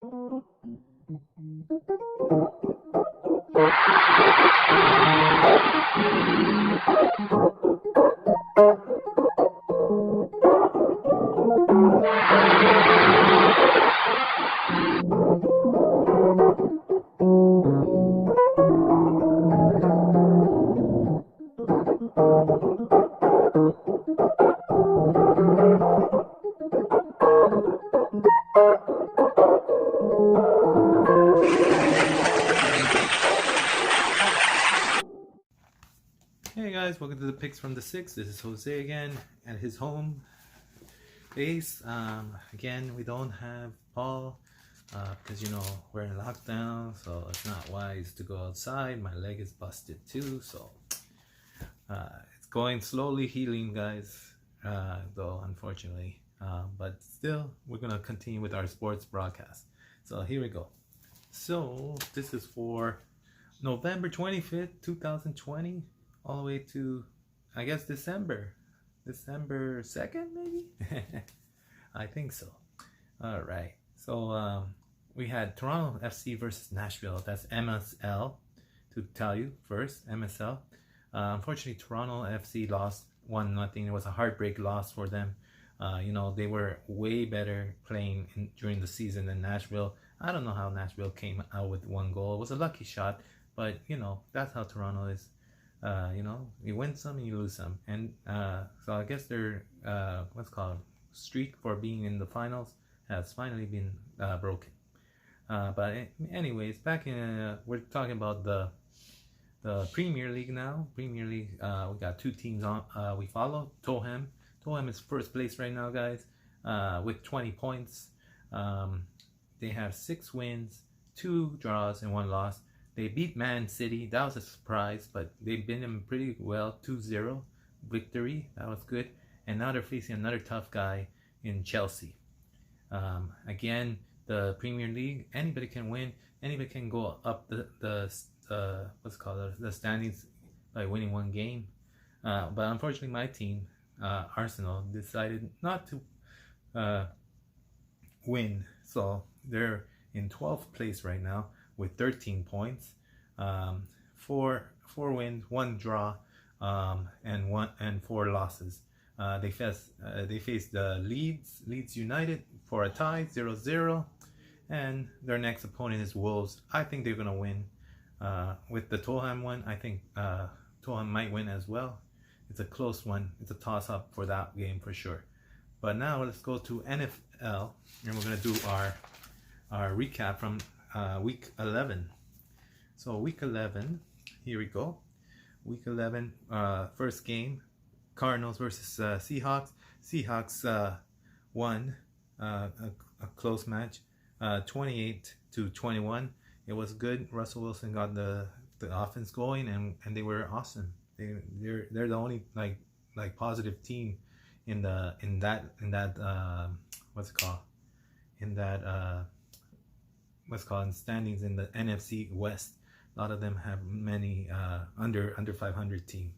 Hey guys, welcome to the Picks from the Six. This is Jose again at his home base. Again, we don't have Paul because we're in lockdown, so it's not wise to go outside. My leg is busted too, so it's going slowly healing, guys. Though unfortunately, but still, we're gonna continue with our sports broadcast. So here we go. So this is for November 25th, 2020. All the way to, I guess, December 2nd, maybe? I think so. All right. So we had Toronto FC versus Nashville. That's MSL, to tell you first, MSL. Unfortunately, Toronto FC lost 1-0. It was a heartbreak loss for them. They were way better playing during the season than Nashville. I don't know how Nashville came out with 1 goal. It was a lucky shot, but, that's how Toronto is. You win some and you lose some, and so I guess their streak for being in the finals has finally been broken. But anyways, back in we're talking about the Premier League now. Premier League, we got 2 teams on. We follow Tottenham. Tottenham is first place right now, guys, with 20 points. They have 6 wins, 2 draws, and 1 loss. They beat Man City. That was a surprise, but they beat them pretty well. 2-0 victory. That was good. And now they're facing another tough guy in Chelsea. Again, the Premier League, anybody can win. Anybody can go up the standings by winning 1 game. But unfortunately, my team, Arsenal, decided not to win. So they're in 12th place right now with 13 points, 4 wins, 1 draw, and 4 losses. They face the Leeds United for a tie, 0-0, and their next opponent is Wolves. I think they're gonna win. With the Tottenham one, I think Tottenham might win as well. It's a close one. It's a toss-up for that game for sure. But now let's go to NFL, and we're gonna do our recap from week 11. So week 11, here we go. Week 11, first game, Cardinals versus Seahawks. Seahawks won a close match, 28-21. It was good. Russell Wilson got the offense going, and they were awesome. They're the only like positive team in that standings in the NFC West. A lot of them have many under 500 team.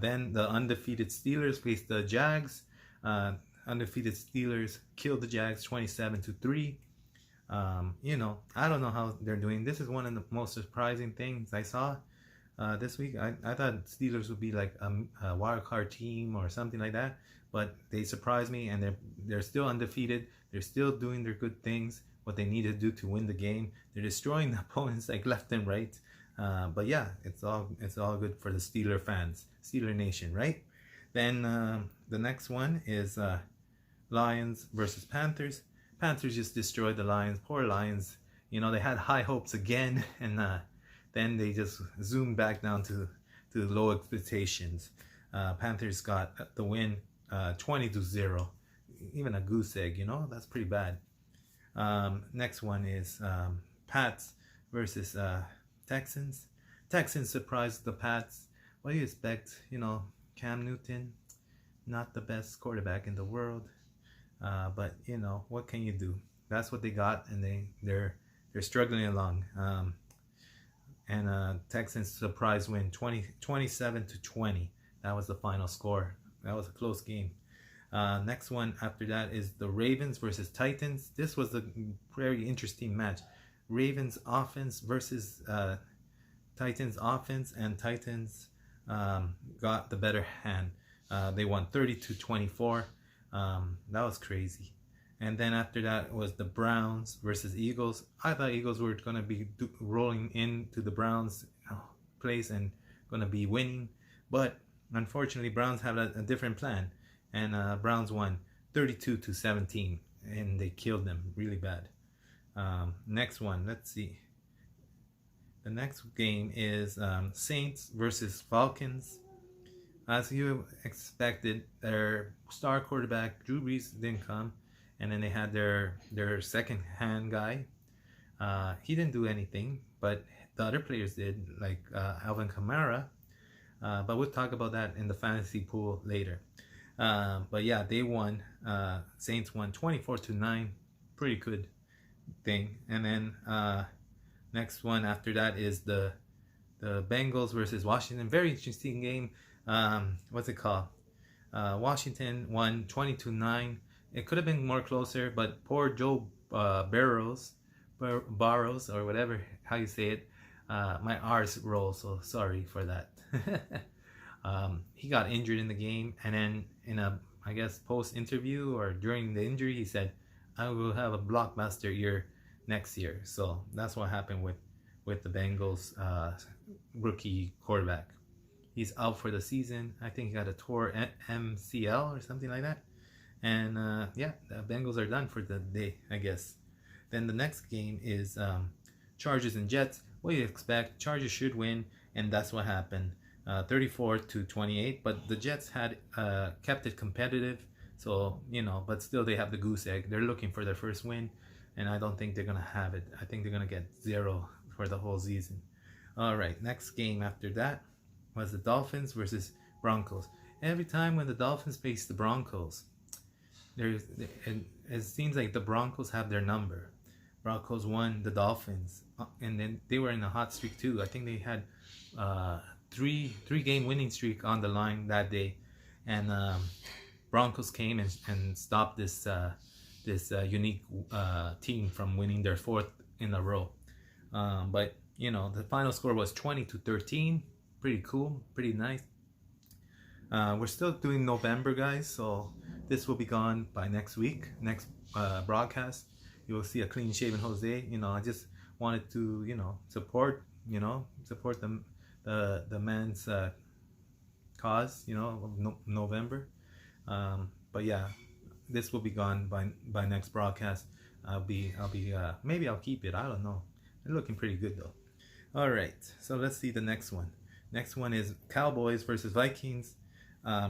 Then the undefeated Steelers faced the Jags. Undefeated Steelers killed the Jags 27-3. I don't know how they're doing. This is one of the most surprising things I saw this week. I thought Steelers would be like a wild card team or something like that, but they surprised me, and they're still undefeated. They're still doing their good things, what they need to do to win the game. They're destroying the opponents like left and right. But yeah, it's all good for the Steeler fans, Steeler Nation, right? Then the next one is Lions versus Panthers. Panthers just destroyed the Lions. Poor Lions. They had high hopes again, and then they just zoomed back down to low expectations. Panthers got the win, 20-0. Even a goose egg, that's pretty bad. Next one is Pats versus Texans. Texans surprised the Pats. What do you expect? Cam Newton, not the best quarterback in the world, but what can you do? That's what they got, and they're struggling along. And Texans surprise win, 27-20. That was the final score. That was a close game. Next one after that is the Ravens versus Titans. This was a very interesting match. Ravens offense versus Titans offense, and Titans got the better hand. They won 30-24. That was crazy. And then after that was the Browns versus Eagles. I thought Eagles were going to be rolling into the Browns place and going to be winning. But unfortunately, Browns have a different plan. And Browns won 32-17. And they killed them really bad. Next one, let's see. The next game is Saints versus Falcons. As you expected, their star quarterback Drew Brees didn't come, and then they had their second-hand guy. He didn't do anything, but the other players did, like Alvin Kamara. But we'll talk about that in the fantasy pool later. But yeah, they won. Saints won 24-9. Pretty good thing. And then next one after that is the Bengals versus Washington. Very interesting game. What's it called? Washington won 20-9. It could have been more closer, but poor Joe Burrows, or whatever how you say it. My R's roll, so sorry for that. He got injured in the game, and then in a, I guess, post interview or during the injury, he said, "I will have a blockbuster year next year." So that's what happened with the Bengals rookie quarterback. He's out for the season. I think he got a torn MCL or something like that. And yeah, the Bengals are done for the day, I guess. Then the next game is Chargers and Jets. What do you expect? Chargers should win, and that's what happened. 34-28. But the Jets had kept it competitive. So, but still they have the goose egg. They're looking for their first win, and I don't think they're going to have it. I think they're going to get 0 for the whole season. All right, next game after that was the Dolphins versus Broncos. Every time when the Dolphins face the Broncos, it seems like the Broncos have their number. Broncos won the Dolphins, and then they were in a hot streak too. I think they had three game winning streak on the line that day, and Broncos came and stopped this unique team from winning their 4th in a row. But the final score was 20-13. Pretty cool, pretty nice. We're still doing November, guys, so this will be gone by next week. Next broadcast, you will see a clean shaven Jose. I just wanted to support the man's cause, of November. But yeah, this will be gone by next broadcast. Maybe I'll keep it. I don't know. They're looking pretty good though. All right, so let's see the next one. Next one is Cowboys versus Vikings.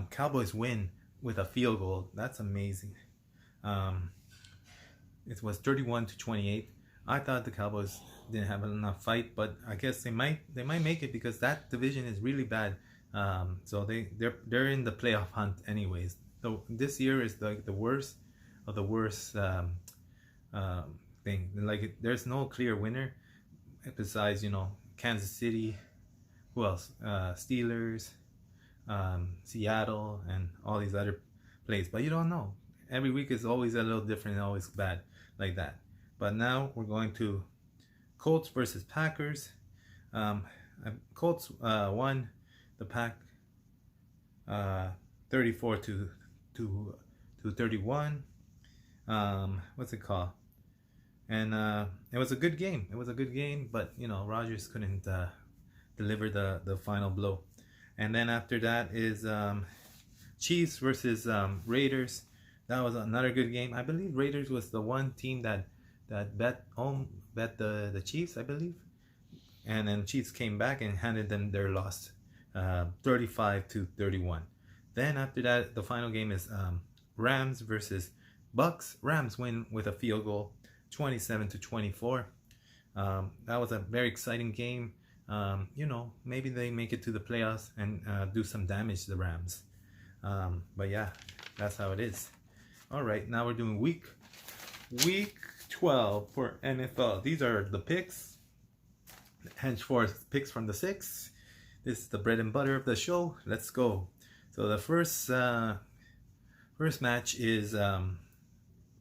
Cowboys win with a field goal. That's amazing. It was 31-28. I thought the Cowboys didn't have enough fight, but I guess they might make it because that division is really bad. So they're in the playoff hunt anyways. So this year is like the worst of the worst thing. Like there's no clear winner besides Kansas City. Who else? Steelers, Seattle, and all these other places. But you don't know. Every week is always a little different and always bad like that. But now we're going to Colts versus Packers. Colts won the Pack 34-31. What's it called? And it was a good game. But Rodgers couldn't deliver the final blow. And then after that is Chiefs versus Raiders. That was another good game. I believe Raiders was the one team that bet the Chiefs, I believe. And then Chiefs came back and handed them their loss, 35-31. Then after that, the final game is Rams versus Bucks. Rams win with a field goal, 27-24. That was a very exciting game. Maybe they make it to the playoffs and do some damage to the Rams. But yeah, that's how it is. All right, now we're doing week 12 for NFL. These are the picks. Henceforth, picks from the 6. This is the bread and butter of the show. Let's go. So the first First match is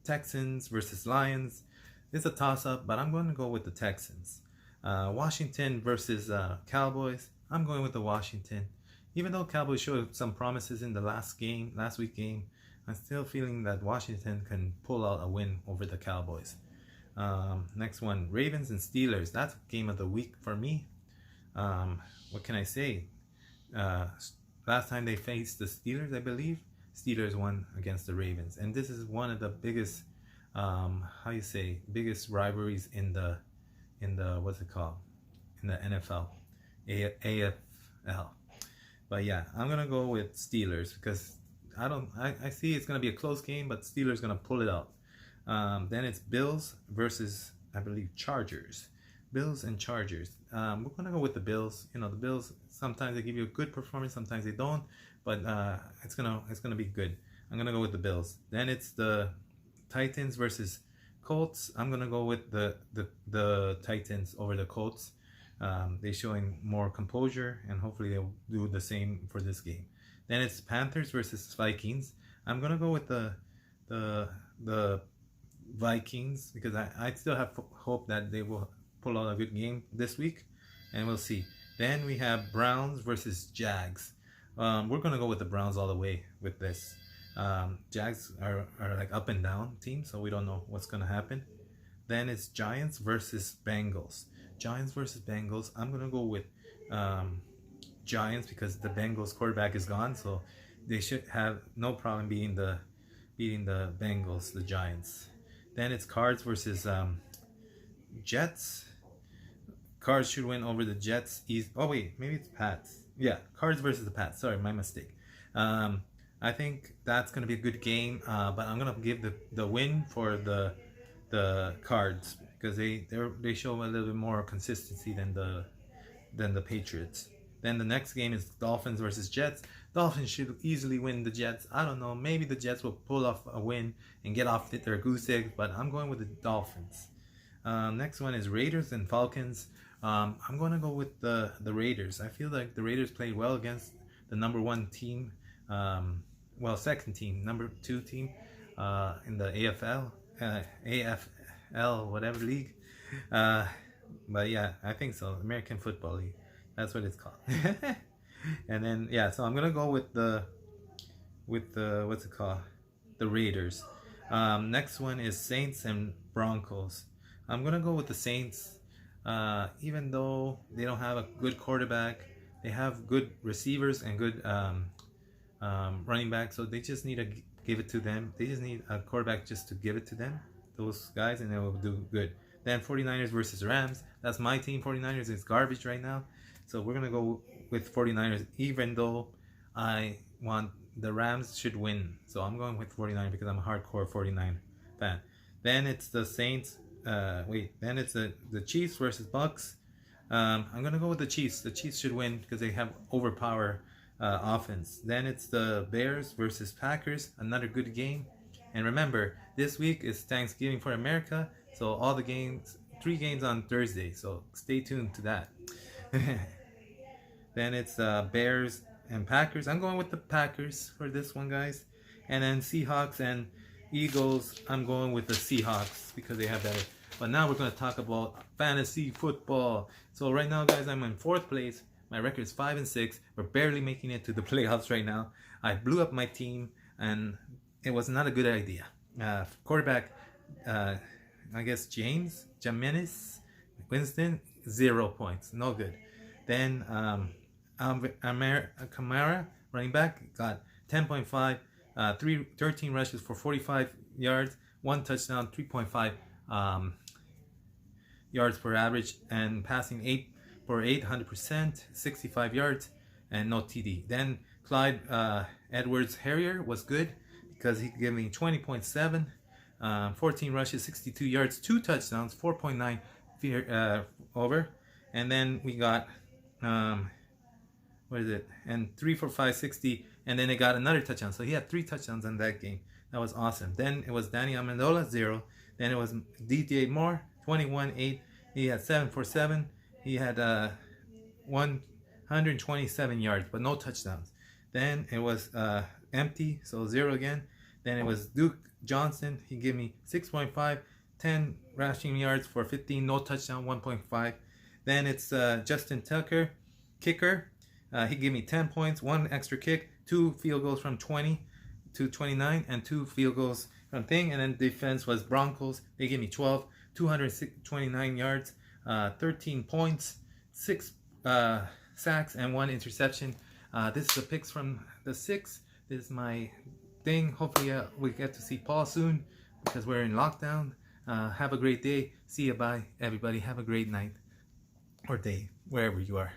Texans versus Lions. It's a toss-up, but I'm going to go with the Texans. Washington versus Cowboys. I'm going with the Washington. Even though Cowboys showed some promises in the last week game, I'm still feeling that Washington can pull out a win over the Cowboys. Next one, Ravens and Steelers. That's game of the week for me. What can I say? Last time they faced the Steelers, I believe, Steelers won against the Ravens, and this is one of the biggest, biggest rivalries in the what's it called, in the NFL, AFL. But yeah, I'm gonna go with Steelers because I see it's gonna be a close game, but Steelers gonna pull it out. Then it's Bills versus, I believe, Chargers. Bills and Chargers. We're gonna go with the Bills. You know, the Bills, sometimes they give you a good performance, sometimes they don't, but it's gonna be good. I'm gonna go with the Bills. Then it's the Titans versus Colts. I'm gonna go with the Titans over the Colts. They're showing more composure, and hopefully they'll do the same for this game. Then it's Panthers versus Vikings. I'm gonna go with the Vikings because I still have hope that they will pull out a good game this week, and we'll see. Then we have Browns versus Jags. We're gonna go with the Browns all the way with this. Jags are like up and down teams, so we don't know what's gonna happen. Then it's Giants versus Bengals. Giants versus Bengals. I'm gonna go with Giants because the Bengals quarterback is gone, so they should have no problem beating the Bengals, the Giants. Then it's Cards versus Jets. Cards should win over the Jets. Oh wait, maybe it's Pats. Yeah, Cards versus the Pats. Sorry, my mistake. I think that's gonna be a good game, but I'm gonna give the win for the Cards because they show a little bit more consistency than the Patriots. Then the next game is Dolphins versus Jets. Dolphins should easily win the Jets. I don't know, maybe the Jets will pull off a win and get off their goose egg, but I'm going with the Dolphins. Next one is Raiders and Falcons. I'm going to go with the Raiders. I feel like the Raiders played well against the number one team, second team, number two team in the AFL, whatever league. But yeah, I think so. American Football League. That's what it's called. And then yeah, so I'm gonna go with the what's it called? The Raiders. Next one is Saints and Broncos. I'm gonna go with the Saints. Even though they don't have a good quarterback, they have good receivers and good running back. So they just need to give it to them. They just need a quarterback just to give it to them, those guys, and they will do good. Then 49ers versus Rams. That's my team. 49ers is garbage right now. So we're going to go with 49ers, even though I want the Rams should win. So I'm going with 49 because I'm a hardcore 49 fan. Then it's the Saints. Then it's the Chiefs versus Bucks. I'm going to go with the Chiefs. The Chiefs should win because they have overpower offense. Then it's the Bears versus Packers. Another good game. And remember, this week is Thanksgiving for America. So all the games, 3 games on Thursday. So stay tuned to that. Then it's Bears and Packers. I'm going with the Packers for this one, guys. And then Seahawks and Eagles. I'm going with the Seahawks because they have better. But now we're going to talk about fantasy football. So right now, guys, I'm in 4th place. My record is 5-6. We're barely making it to the playoffs right now. I blew up my team, and it was not a good idea. Quarterback, I guess Jameis Winston, 0 points. No good. Then Kamara, running back, got 10.5, 13 rushes for 45 yards, 1 touchdown, 3.5 yards per average, and passing 8 for 100%, 65 yards, and no TD. Then Clyde Edwards-Helaire was good because he gave me 20.7, 14 rushes, 62 yards, 2 touchdowns, 4.9 over. And then we got what is it? And 3 for 560, and then they got another touchdown. So he had 3 touchdowns in that game. That was awesome. Then it was Danny Amendola, 0. Then it was DJ Moore, 21-8. He had 7 for 7. He had 127 yards, but no touchdowns. Then it was empty, so 0 again. Then it was Duke Johnson. He gave me 6.5, 10 rushing yards for 15, no touchdown, 1.5. Then it's Justin Tucker, kicker. He gave me 10 points, 1 extra kick, 2 field goals from 20 to 29, and 2 field goals from thing. And then defense was Broncos. They gave me 12, 229 yards, 13 points, 6 sacks, and 1 interception. This is the picks from the 6. This is my thing. Hopefully we get to see Paul soon because we're in lockdown. Have a great day. See you. Bye, everybody. Have a great night or day, wherever you are.